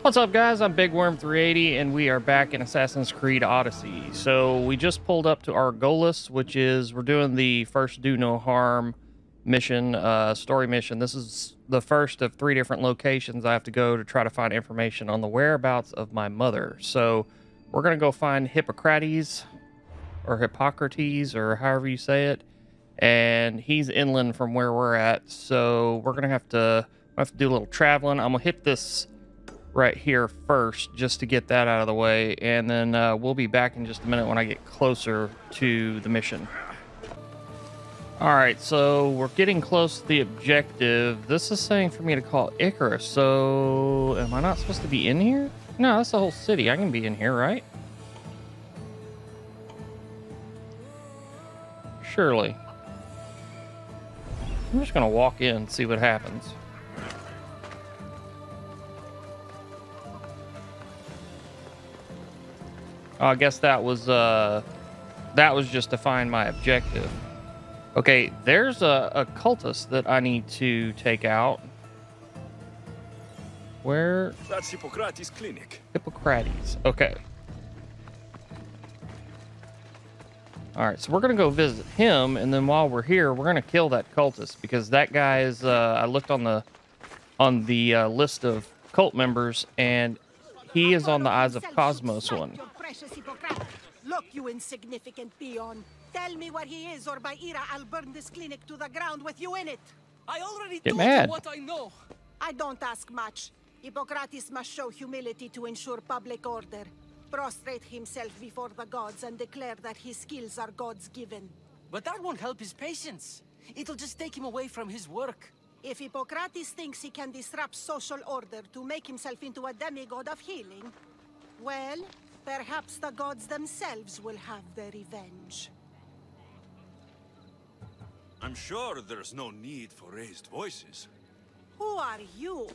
What's up, guys? I'm Big Worm 380, and we are back in Assassin's Creed Odyssey. So we just pulled up to Argolis, which is, we're doing the first Do No Harm mission, story mission. This is the first of 3 different locations I have to go to try to find information on the whereabouts of my mother. So we're going to go find Hippocrates, or Hippocrates, or however you say it. And he's inland from where we're at, so we're going to have to do a little traveling. I'm going to hit this right here first just to get that out of the way, and then we'll be back in just a minute when I get closer to the mission. Alright, so we're getting close to the objective. This is saying for me to call Icarus, so am I not supposed to be in here? No, that's the whole city. I can be in here, right? Surely. I'm just gonna walk in and see what happens. Oh, I guess that was just to find my objective. Okay, there's a cultist that I need to take out. Where? That's Hippocrates' clinic. Hippocrates. Okay. Alright, so we're going to go visit him, and then while we're here, we're going to kill that cultist, because that guy is, I looked on the list of cult members, and he is on the Eyes of Cosmos one. Look, you insignificant peon. Tell me where he is, or by Ira, I'll burn this clinic to the ground with you in it. I already Get told mad. you what I know. I don't ask much. Hippocrates must show humility to ensure public order. Prostrate himself before the gods and declare that his skills are God's given. But that won't help his patients. It'll just take him away from his work. If Hippocrates thinks he can disrupt social order to make himself into a demigod of healing, well, perhaps the gods themselves will have their revenge. I'm sure there's no need for raised voices. Who are you?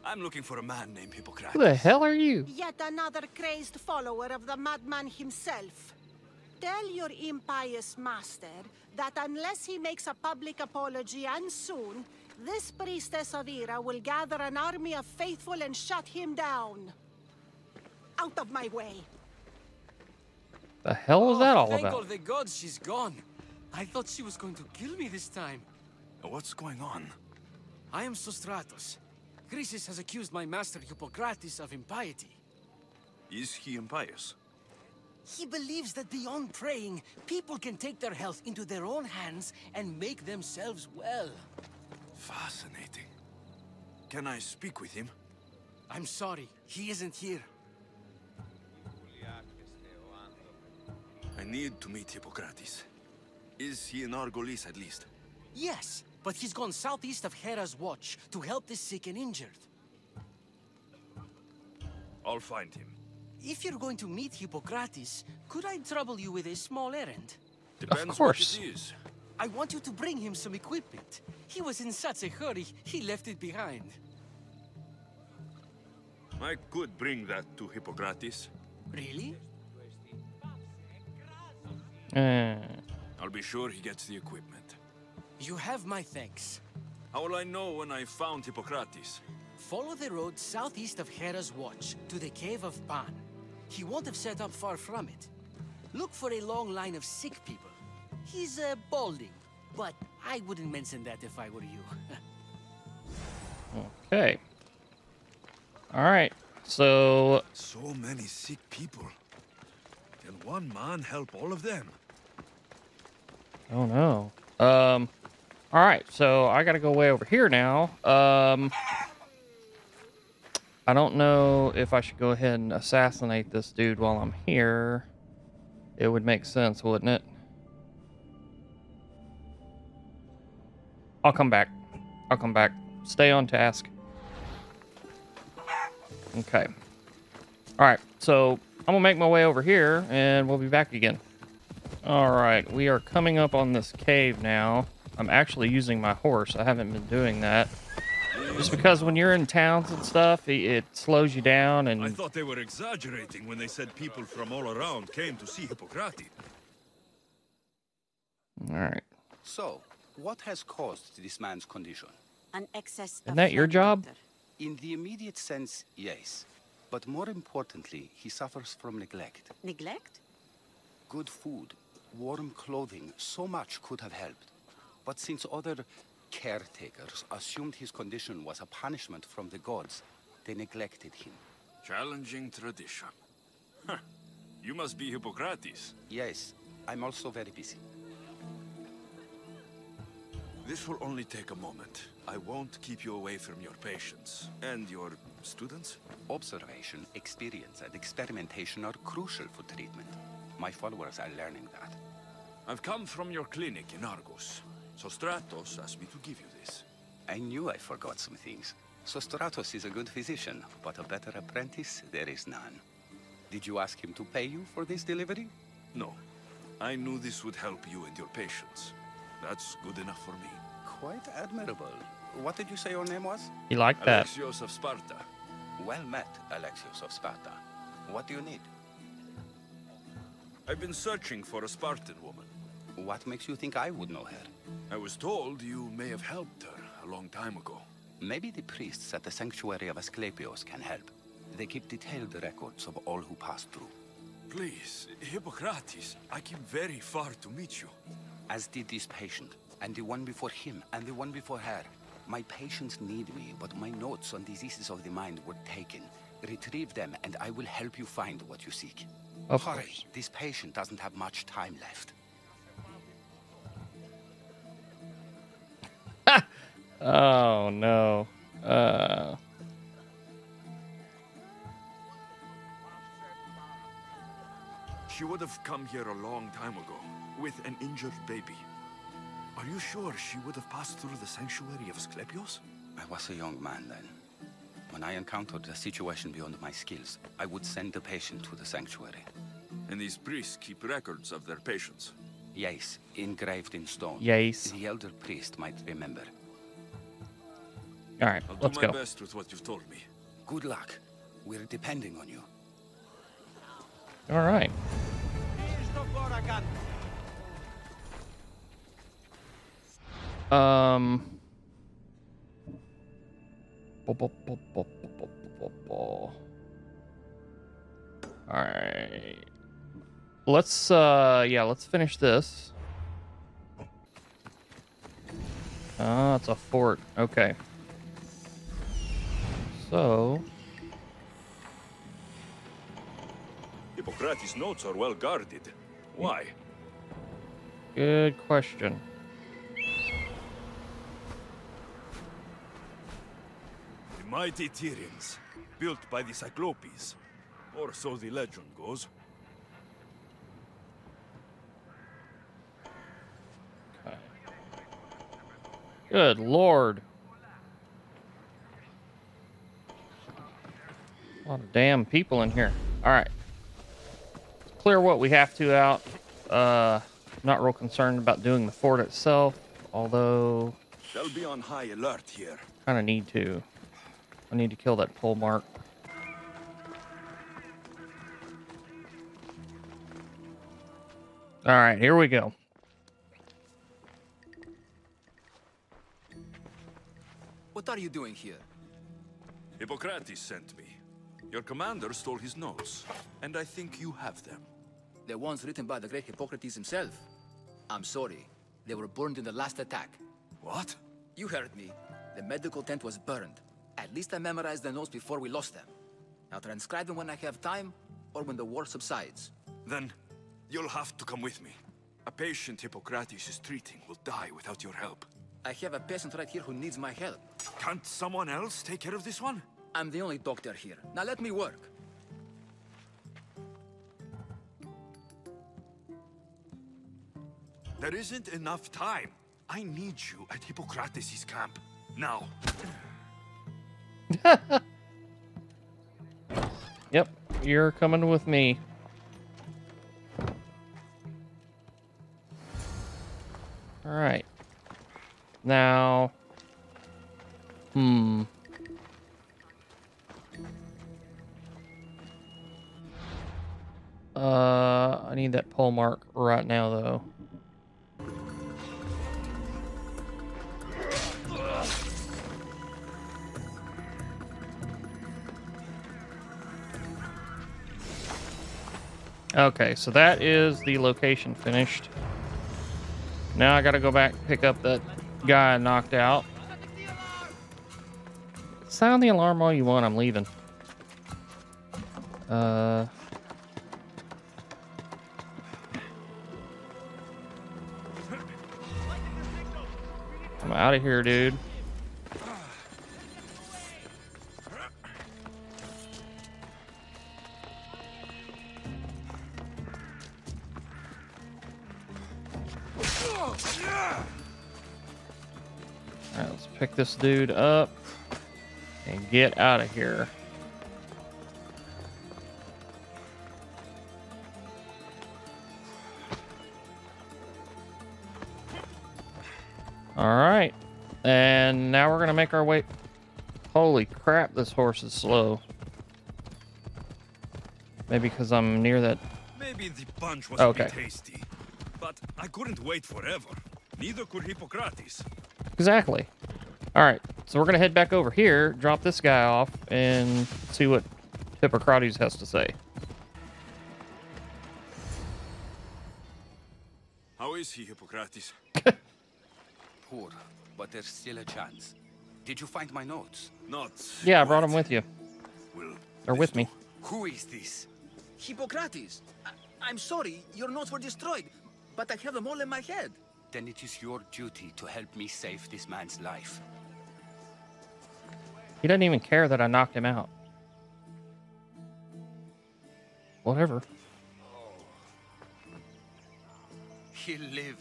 I'm looking for a man named Hippocrates. Who the hell are you? Yet another crazed follower of the madman himself. Tell your impious master that unless he makes a public apology, and soon, this priestess of Ira will gather an army of faithful and shut him down. Out of my way. The hell was that all Thank about? all the gods she's gone. I thought she was going to kill me this time. What's going on? I am Sostratos. Chrysis has accused my master Hippocrates of impiety. Is he impious? He believes that beyond praying, people can take their health into their own hands and make themselves well. Fascinating. Can I speak with him? I'm sorry, he isn't here. I need to meet Hippocrates. Is he in Argolis at least? Yes, but he's gone southeast of Hera's watch to help the sick and injured. I'll find him. If you're going to meet Hippocrates, could I trouble you with a small errand? Depends Of course. what it is. I want you to bring him some equipment. He was in such a hurry, he left it behind. I could bring that to Hippocrates. Really? I'll be sure he gets the equipment. You have my thanks. How will I know when I found Hippocrates? Follow the road southeast of Hera's watch to the cave of Pan. He won't have set up far from it. Look for a long line of sick people. He's balding, but I wouldn't mention that if I were you. Okay. Alright, so... So many sick people. Can one man help all of them? Oh no. Alright, so I gotta go way over here now. I don't know if I should go ahead and assassinate this dude while I'm here. It would make sense, wouldn't it? I'll come back. I'll come back. Stay on task. Okay. Alright, so I'm gonna make my way over here and we'll be back again. Alright, we are coming up on this cave now. I'm actually using my horse. I haven't been doing that. Just because when you're in towns and stuff, it slows you down and... I thought they were exaggerating when they said people from all around came to see Hippocrates. Alright. So, what has caused this man's condition? An excess Isn't that your job? In the immediate sense, yes. But more importantly, he suffers from neglect. Neglect? Good food, warm clothing, so much could have helped. But since other caretakers assumed his condition was a punishment from the gods, they neglected him. Challenging tradition. Huh. You must be Hippocrates. Yes, I'm also very busy. This will only take a moment. I won't keep you away from your patients. And your students? Observation, experience, and experimentation are crucial for treatment. My followers are learning that. I've come from your clinic in Argos. So Stratos asked me to give you this. I knew I forgot some things. So Stratos is a good physician, but a better apprentice there is none. Did you ask him to pay you for this delivery? No. I knew this would help you and your patients. That's good enough for me. Quite admirable. What did you say your name was? You like that? Alexios of Sparta. Well met, Alexios of Sparta. What do you need? I've been searching for a Spartan woman. What makes you think I would know her? I was told you may have helped her a long time ago. Maybe the priests at the sanctuary of Asclepios can help. They keep detailed records of all who pass through. Please, Hippocrates, I came very far to meet you. As did this patient, and the one before him, and the one before her. My patients need me, but my notes on diseases of the mind were taken. Retrieve them, and I will help you find what you seek. Of Hurry, course. this patient doesn't have much time left. Oh no. She would have come here a long time ago, with an injured baby. Are you sure she would have passed through the sanctuary of Asclepios? I was a young man then. When I encountered a situation beyond my skills, I would send the patient to the sanctuary. And these priests keep records of their patients. Yes, engraved in stone. Yes. The elder priest might remember. All right, I'll let's do my go. best with what you've told me. Good luck. We're depending on you. All right. All right. Let's yeah, let's finish this. Ah, it's a fort. Okay. So, Hippocrates' notes are well guarded. Why? good question. The mighty Tyrians, built by the Cyclopes. Or so the legend goes. Okay. Good Lord. A lot of damn people in here. All right. Let's clear what we have to out. Not real concerned about doing the fort itself, although They'll be on high alert here. kind of need to. I need to kill that pole mark. All right, here we go. What are you doing here? Hippocrates sent me. Your commander stole his notes, and I think you have them. The ones written by the great Hippocrates himself. I'm sorry. They were burned in the last attack. What? You heard me. The medical tent was burned. At least I memorized the notes before we lost them. I'll transcribe them when I have time, or when the war subsides. Then, you'll have to come with me. A patient Hippocrates is treating will die without your help. I have a patient right here who needs my help. Can't someone else take care of this one? I'm the only doctor here. Now let me work. There isn't enough time. I need you at Hippocrates' camp. Now. Yep, you're coming with me. All right. Now, I need that pole mark right now, though. Okay, so that is the location finished. Now I gotta go back and pick up that guy I knocked out. Sound the alarm all you want, I'm leaving. I'm out of here, dude. Alright, let's pick this dude up and get out of here. Alright, and now we're gonna make our way. Holy crap, this horse is slow. Maybe because I'm near that. Maybe the punch was Okay. a bit hasty, but I couldn't wait forever. Neither could Hippocrates. Exactly. Alright, so we're gonna head back over here, drop this guy off, and see what Hippocrates has to say. How is he, Hippocrates? Poor, but there's still a chance. Did you find my notes? Not. Yeah, I brought him quite. with you. Well, Or with me. Who is this? Hippocrates, I'm sorry, your notes were destroyed, but I have them all in my head. Then it is your duty to help me save this man's life. He doesn't even care that I knocked him out. Whatever. He'll live.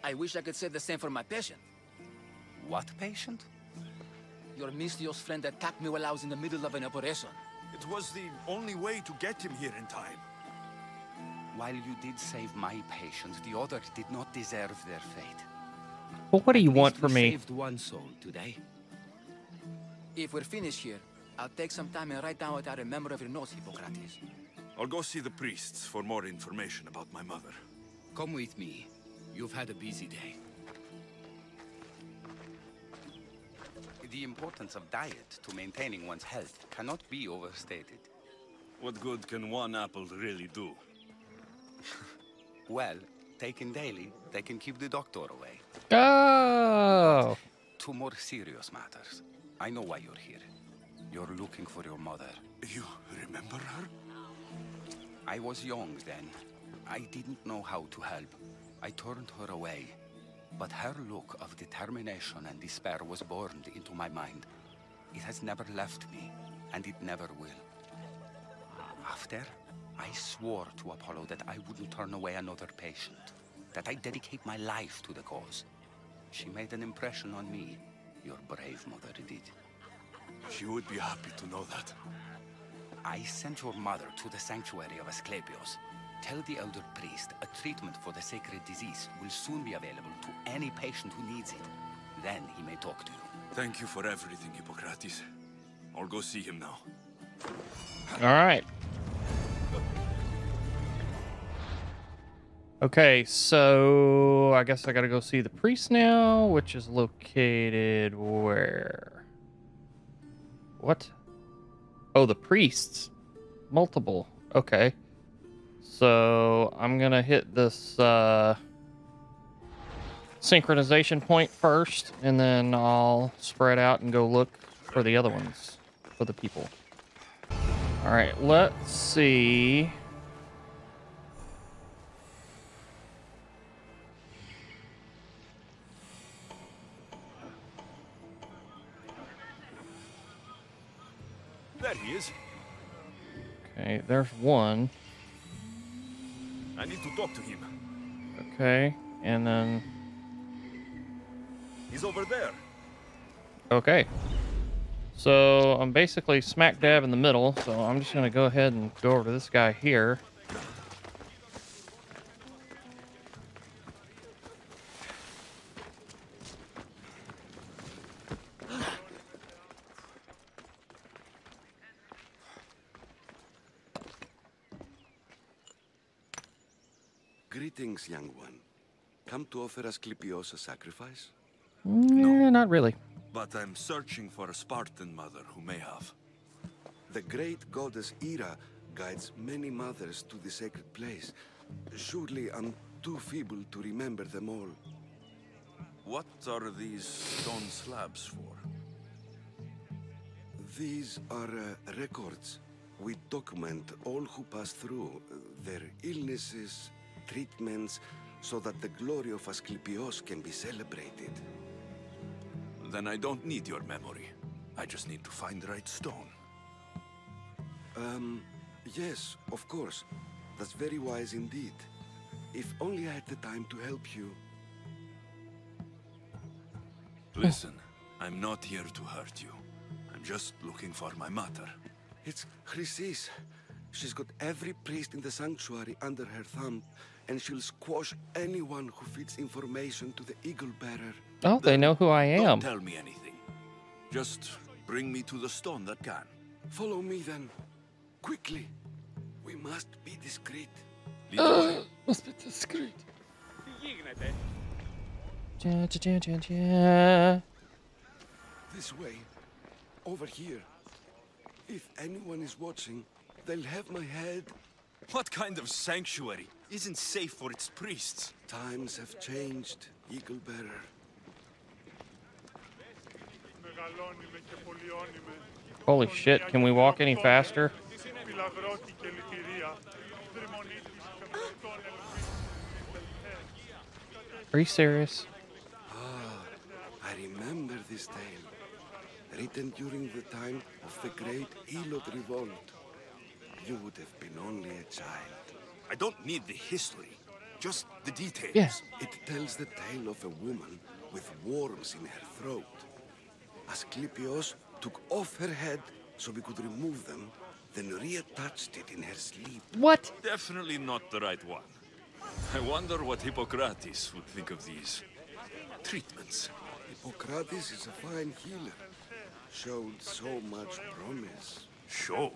I wish I could say the same for my patient. What patient? Your mysterious friend attacked me while I was in the middle of an operation. it was the only way to get him here in time. While you did save my patient, the others did not deserve their fate. But what do you At want least from we me? saved one soul today. If we're finished here, I'll take some time and write down what I remember of your notes, Hippocrates. I'll go see the priests for more information about my mother. Come with me. You've had a busy day. The importance of diet to maintaining one's health cannot be overstated. What good can one apple really do? Well, taken daily, they can keep the doctor away. Oh! To more serious matters. I know why you're here. You're looking for your mother. You remember her? I was young then. I didn't know how to help. I turned her away. But her look of determination and despair was burned into my mind. It has never left me, and it never will. After, I swore to Apollo that I wouldn't turn away another patient, that I'd dedicate my life to the cause. She made an impression on me. Your brave mother did. She would be happy to know that. I sent your mother to the sanctuary of Asclepios. Tell the elder priest a treatment for the sacred disease will soon be available to any patient who needs it. Then he may talk to you. Thank you for everything, Hippocrates. I'll go see him now. All right. Okay, so I guess I gotta go see the priest now, which is located where? What? Oh, the priests. Multiple. Okay. So I'm gonna hit this synchronization point first, and then I'll spread out and go look for the other ones, for the people. All right, let's see. There he is. Okay, there's one. I need to talk to him. Okay, and then... He's over there. Okay. So I'm basically smack dab in the middle, so I'm just gonna go ahead and go over to this guy here. Greetings, young one. Come to offer Asclepios a sacrifice? No, not really. But I'm searching for a Spartan mother who may have. The great goddess Ira guides many mothers to the sacred place. Surely I'm too feeble to remember them all. What are these stone slabs for? These are records. We document all who pass through, their illnesses, treatments, so that the glory of Asclepios can be celebrated. Then I don't need your memory. I just need to find the right stone. Yes, of course. That's very wise indeed. If only I had the time to help you. Listen, I'm not here to hurt you. I'm just looking for my mother. It's Chrysis. She's got every priest in the sanctuary under her thumb, and she'll squash anyone who feeds information to the Eagle Bearer. Oh, they know who I am. Don't tell me anything. Just bring me to the stone that can. Follow me then. Quickly. We must be discreet. Lead the way. Must be discreet. This way. Over here. If anyone is watching, they'll have my head. What kind of sanctuary isn't safe for its priests? Times have changed, Eagle Bearer. Holy shit, can we walk any faster? Are you serious? I remember this tale. Written during the time of the great Elot Revolt. You would have been only a child. I don't need the history, just the details. Yeah. It tells the tale of a woman with worms in her throat. Asclepios took off her head so we could remove them, then reattached it in her sleep. What? Definitely not the right one. I wonder what Hippocrates would think of these treatments. Hippocrates is a fine healer. Showed so much promise. Showed?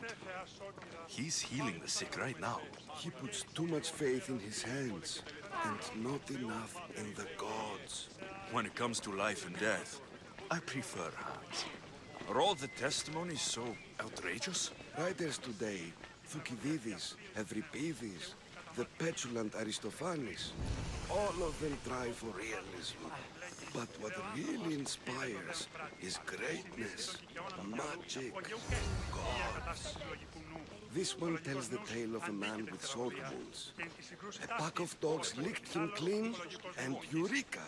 He's healing the sick right now. He puts too much faith in his hands, and not enough in the gods. When it comes to life and death, I prefer hands. Are all the testimonies so outrageous? Writers today, Thucydides, Euripides, the petulant Aristophanes, all of them try for realism. But what really inspires is greatness, magic, gods. This one tells the tale of a man with sword wounds. A pack of dogs licked him clean, and Eureka!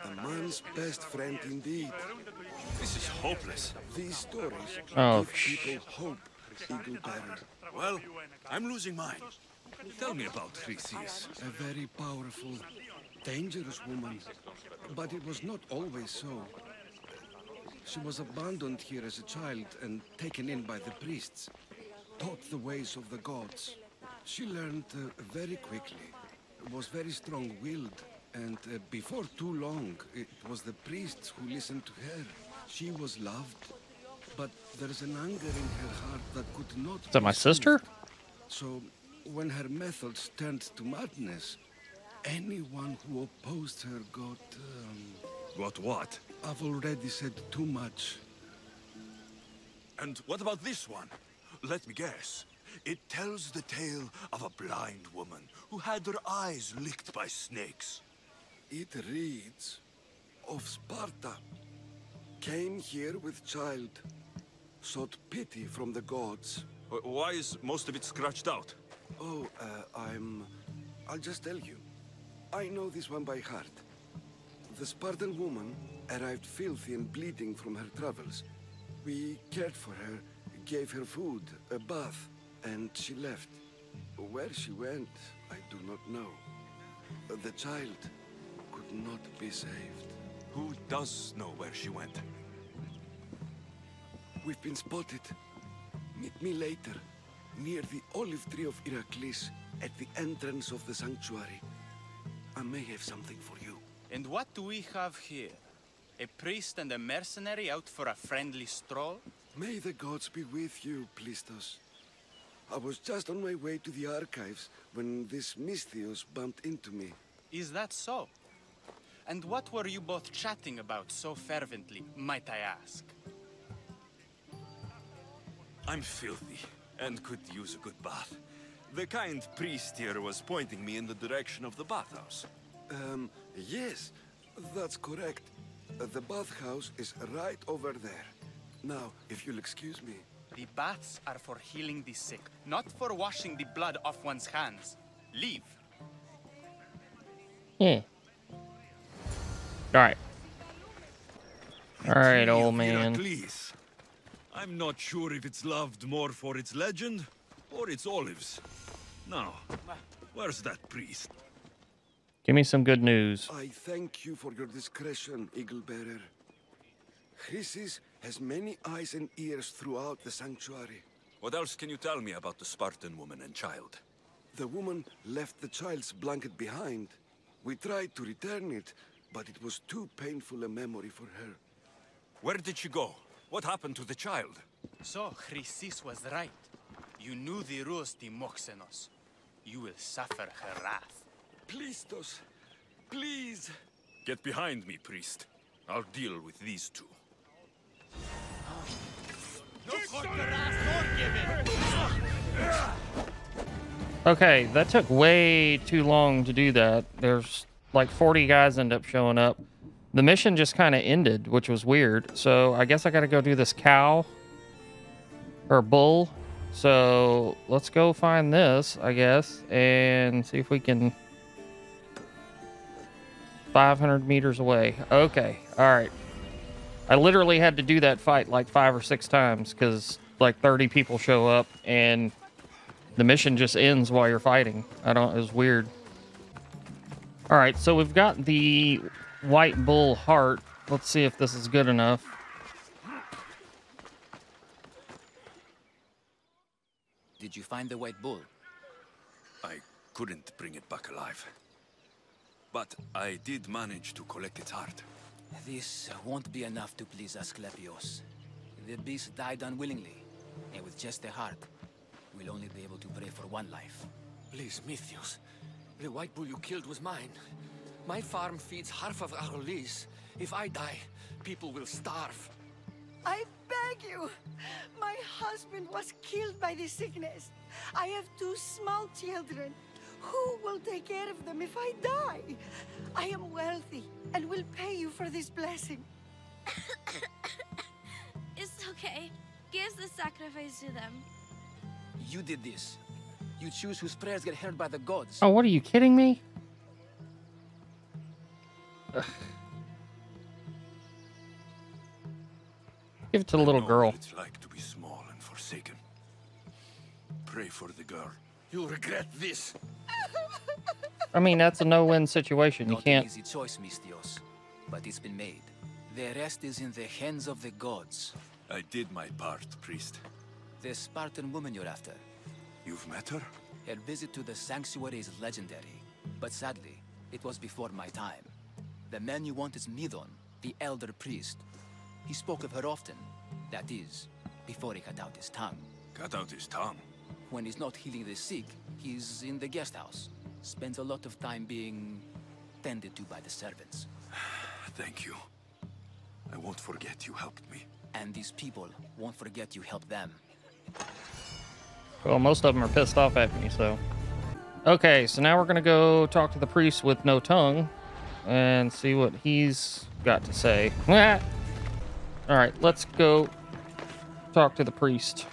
A man's best friend indeed. This is hopeless. These stories Oh, give people hope, Eagle Bearer. Well, I'm losing mine. Tell me about Chrysis. A very powerful, dangerous woman. But it was not always so. She was abandoned here as a child and taken in by the priests. Taught the ways of the gods. She learned very quickly. Was very strong-willed. And before too long, it was the priests who listened to her. She was loved. But there's an anger in her heart that could not Is that my sister? So, when her methods turned to madness, anyone who opposed her got... Got what? I've already said too much. And what about this one? Let me guess. It tells the tale of a blind woman who had her eyes licked by snakes. It reads of Sparta. Came here with child. Sought pity from the gods. Why is most of it scratched out? Oh, I'll just tell you. I know this one by heart. The Spartan woman arrived filthy and bleeding from her travels. We cared for her, gave her food, a bath, and she left. Where she went, I do not know. The child could not be saved. Who does know where she went? We've been spotted. Meet me later, near the olive tree of Iraklis, at the entrance of the sanctuary. I may have something for you. And what do we have here? A priest and a mercenary out for a friendly stroll? May the gods be with you, Plistos. I was just on my way to the archives when this Misthios bumped into me. Is that so? And what were you both chatting about so fervently, might I ask? I'm filthy, and could use a good bath. The kind priest here was pointing me in the direction of the bathhouse. Yes, that's correct. The bathhouse is right over there. Now, if you'll excuse me. The baths are for healing the sick, not for washing the blood off one's hands. Leave. Yeah. Alright. Alright, Tree old of man. Heracles. I'm not sure if it's loved more for its legend or its olives. Now, where's that priest? Give me some good news. I thank you for your discretion, Eagle Bearer. Chrysis has many eyes and ears throughout the sanctuary. What else can you tell me about the Spartan woman and child? The woman left the child's blanket behind. We tried to return it, but it was too painful a memory for her. Where did she go? What happened to the child? So, Chrysis was right. You knew the rules, Timoxenos. You will suffer her wrath. Please, Tos. Please. Get behind me, priest. I'll deal with these two. Okay, that took way too long to do that. There's like 40 guys end up showing up. The mission just kind of ended, which was weird. So I guess I got to go do this cow or bull. So let's go find this, I guess, and see if we can. 500 meters away. Okay, all right. I literally had to do that fight like 5 or 6 times because like 30 people show up and the mission just ends while you're fighting. It was weird. All right, so we've got the white bull heart. Let's see if this is good enough. Did you find the white bull? I couldn't bring it back alive. But I did manage to collect its heart. This won't be enough to please Asclepios. The beast died unwillingly, and with just the heart, we'll only be able to pray for one life. Please, Mythios. The white bull you killed was mine. My farm feeds half of Arolis. If I die, people will starve. I beg you! My husband was killed by this sickness. I have 2 small children. Who will take care of them if I die? I am wealthy and will pay you for this blessing. It's okay. Give the sacrifice to them. You did this. You choose whose prayers get heard by the gods. Oh, what are you kidding me? Ugh. Give it to the little girl. What it's like to be small and forsaken. Pray for the girl. You'll regret this. I mean, that's a no-win situation. You Not can't. an easy choice, Mystios, but it's been made. The rest is in the hands of the gods. I did my part, priest. The Spartan woman you're after. You've met her? Her visit to the sanctuary is legendary, but sadly, it was before my time. The man you want is Midon, the elder priest. He spoke of her often. That is, before he cut out his tongue. Cut out his tongue? When he's not healing the sick, he's in the guest house. Spends a lot of time being tended to by the servants. Thank you. I won't forget you helped me. And these people won't forget you helped them. Well, most of them are pissed off at me, so. Okay, so now we're going to go talk to the priest with no tongue and see what he's got to say. All right, let's go talk to the priest.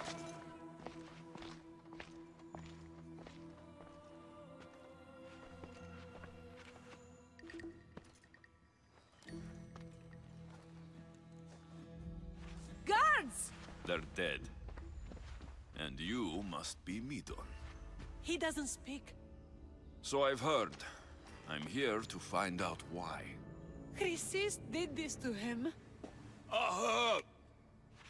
Guards! They're dead. And you must be Midon. He doesn't speak. So I've heard. I'm here to find out why. Chrysis did this to him. Aha!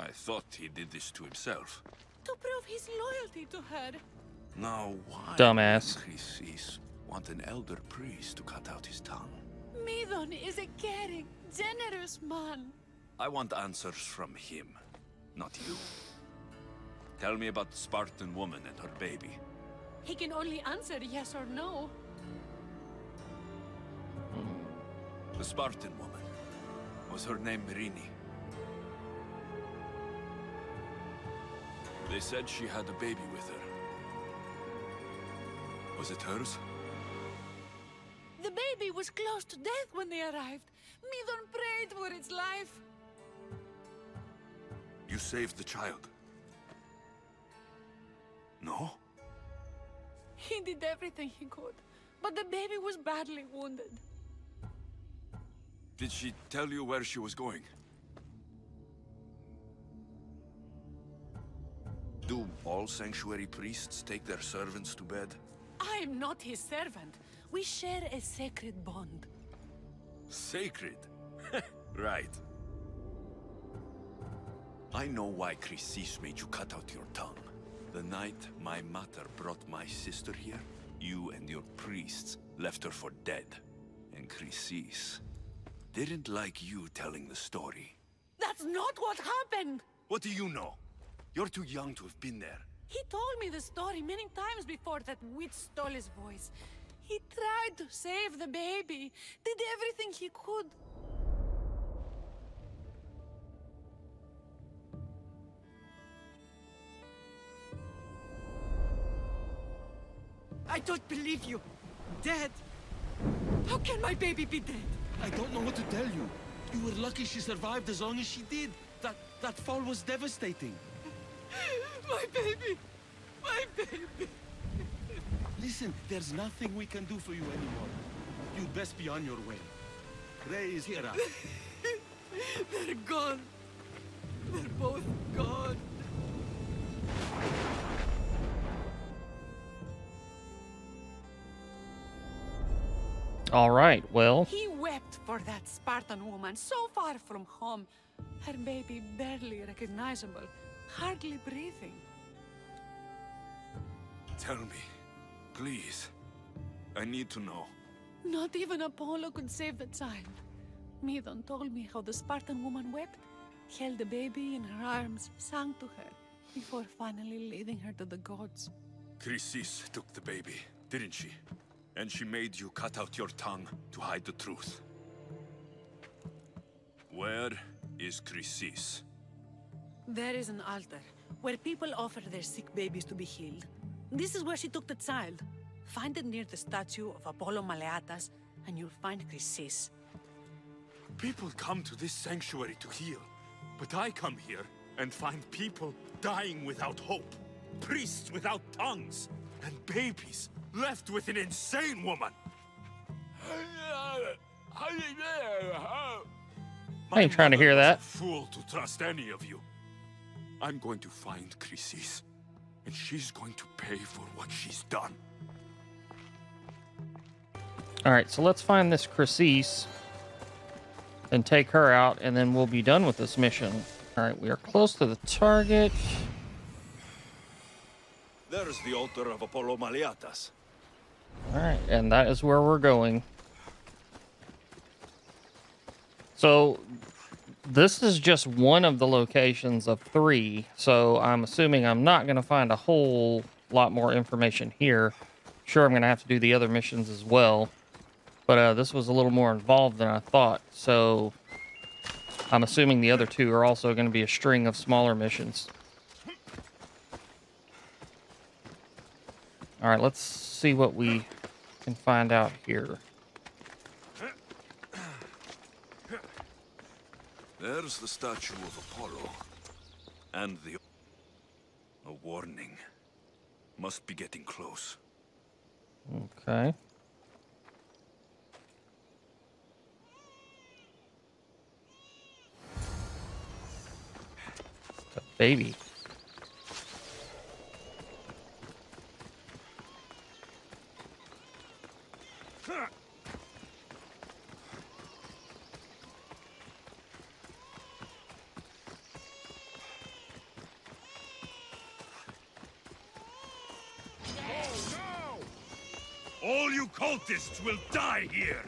I thought he did this to himself. To prove his loyalty to her. Now why Dumbass. would Chrysis want an elder priest to cut out his tongue? Midon is a caring, generous man. I want answers from him, not you. Tell me about the Spartan woman and her baby. He can only answer yes or no. The Spartan woman. Was her name Mirini? They said she had a baby with her. Was it hers? The baby was close to death when they arrived. Midon prayed for its life. You saved the child? No? He did everything he could, but the baby was badly wounded. Did she tell you where she was going? Do all sanctuary priests take their servants to bed? I am not his servant. We share a sacred bond. Sacred? Right. I know why Chrysis made you cut out your tongue. The night my mater brought my sister here, you and your priests left her for dead. And Chrysis didn't like you telling the story. That's not what happened! What do you know? You're too young to have been there. He told me the story many times before that witch stole his voice. He tried to save the baby, did everything he could. I don't believe you. Dead? How can my baby be dead? I don't know what to tell you. You were lucky she survived as long as she did. That fall was devastating. My baby! My baby! Listen, there's nothing we can do for you anymore. You'd best be on your way. Ray is here. They're gone. They're both gone. All right, well. He wept for that Spartan woman so far from home. Her baby barely recognizable, hardly breathing. Tell me, please. I need to know. Not even Apollo could save the child. Midon told me how the Spartan woman wept, held the baby in her arms, sang to her, before finally leading her to the gods. Chrysis took the baby, didn't she? And she made you cut out your tongue to hide the truth. Where is Chrysis? There is an altar, where people offer their sick babies to be healed. This is where she took the child. Find it near the statue of Apollo Maleatas, and you'll find Chrysis. People come to this sanctuary to heal, but I come here and find people dying without hope, priests without tongues, and babies left with an insane woman. I ain't trying to hear that. Fool to trust any of you. I'm going to find Chrysis, and she's going to pay for what she's done. All right, so let's find this Chrysis and take her out, and then we'll be done with this mission. All right, we are close to the target. There's the altar of Apollo Maleatas. All right, and that is where we're going. So this is just one of the locations of 3, so I'm assuming I'm not going to find a whole lot more information here. Sure, I'm going to have to do the other missions as well, but this was a little more involved than I thought, so I'm assuming the other 2 are also going to be a string of smaller missions. All right, let's see what we can find out here. There's the statue of Apollo. And the... A warning. Must be getting close. Okay. The baby. All you cultists will die here!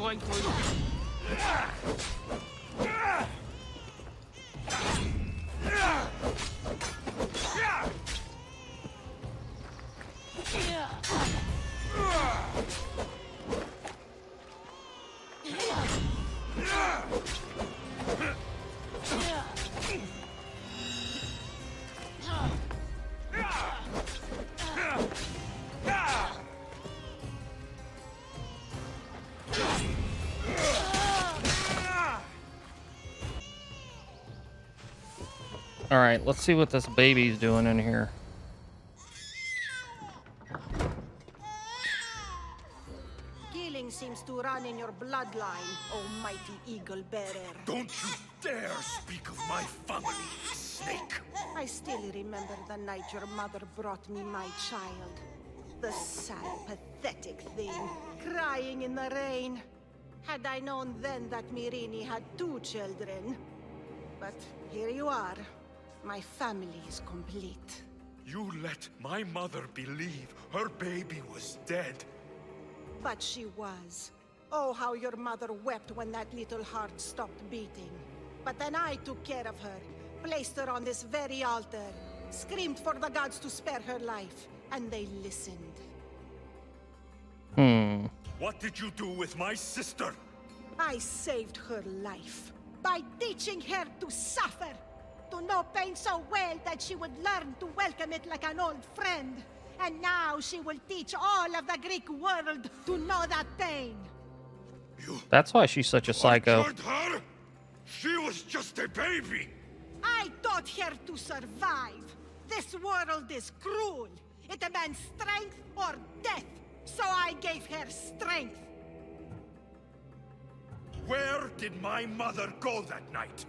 going to... All right, let's see what this baby's doing in here. Killing seems to run in your bloodline, almighty eagle bearer. Don't you dare speak of my family, snake! I still remember the night your mother brought me my child. The sad, pathetic thing, crying in the rain. Had I known then that Mirini had 2 children. But here you are. My family is complete. You let my mother believe her baby was dead. But she was. Oh, how your mother wept when that little heart stopped beating. But then I took care of her, placed her on this very altar, screamed for the gods to spare her life, and they listened. What did you do with my sister? I saved her life by teaching her to suffer, to know pain so well that she would learn to welcome it like an old friend. And now she will teach all of the Greek world to know that pain. That's why she's such a psycho. Tortured her? She was just a baby. I taught her to survive. This world is cruel. It demands strength or death. So I gave her strength. Where did my mother go that night?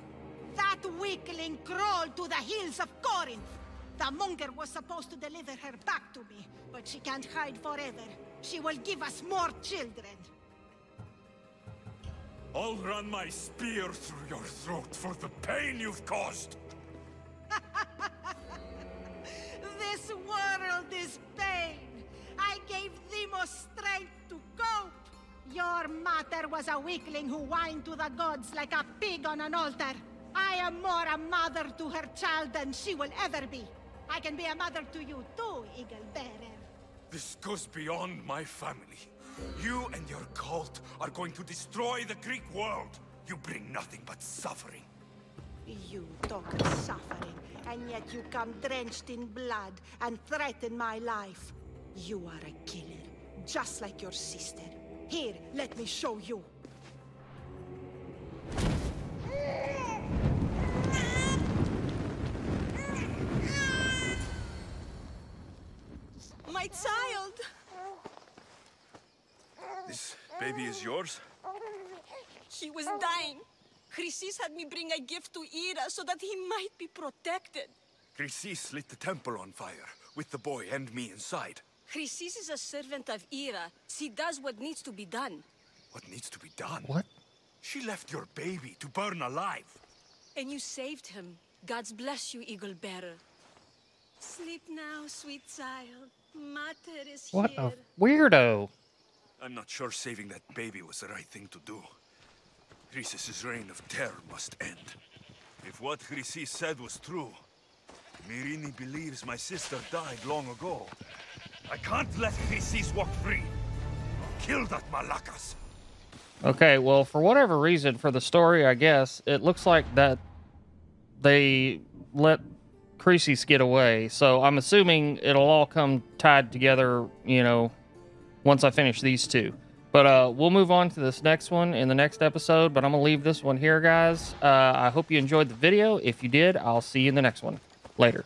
That weakling crawled to the hills of Corinth. The monger was supposed to deliver her back to me, but she can't hide forever. She will give us more children. I'll run my spear through your throat for the pain you've caused. This world is pain. I gave Demos strength to cope. Your mother was a weakling who whined to the gods like a pig on an altar. I am more a mother to her child than she will ever be. I can be a mother to you too, Eagle Bearer. This goes beyond my family. You and your cult are going to destroy the Greek world. You bring nothing but suffering. You talk of suffering, and yet you come drenched in blood and threaten my life. You are a killer, just like your sister. Here, let me show you. My child! This baby is yours? He was dying. Chrysis had me bring a gift to Ira so that he might be protected. Chrysis lit the temple on fire, with the boy and me inside. Chrysis is a servant of Ira. She does what needs to be done. What needs to be done? What? She left your baby to burn alive. And you saved him. Gods bless you, Eagle Bearer. Sleep now, sweet child. Mater is What here. a weirdo. I'm not sure saving that baby was the right thing to do. Chrysis' reign of terror must end. If what Chrysis said was true, Mirini believes my sister died long ago. I can't let Chrysis walk free. Kill that Malakas. Okay, well, for whatever reason, for the story, I guess, it looks like that they let Chrysis get away. So I'm assuming it'll all come tied together, you know, once I finish these two. But we'll move on to this next one in the next episode. But I'm going to leave this one here, guys. I hope you enjoyed the video. If you did, I'll see you in the next one. Later.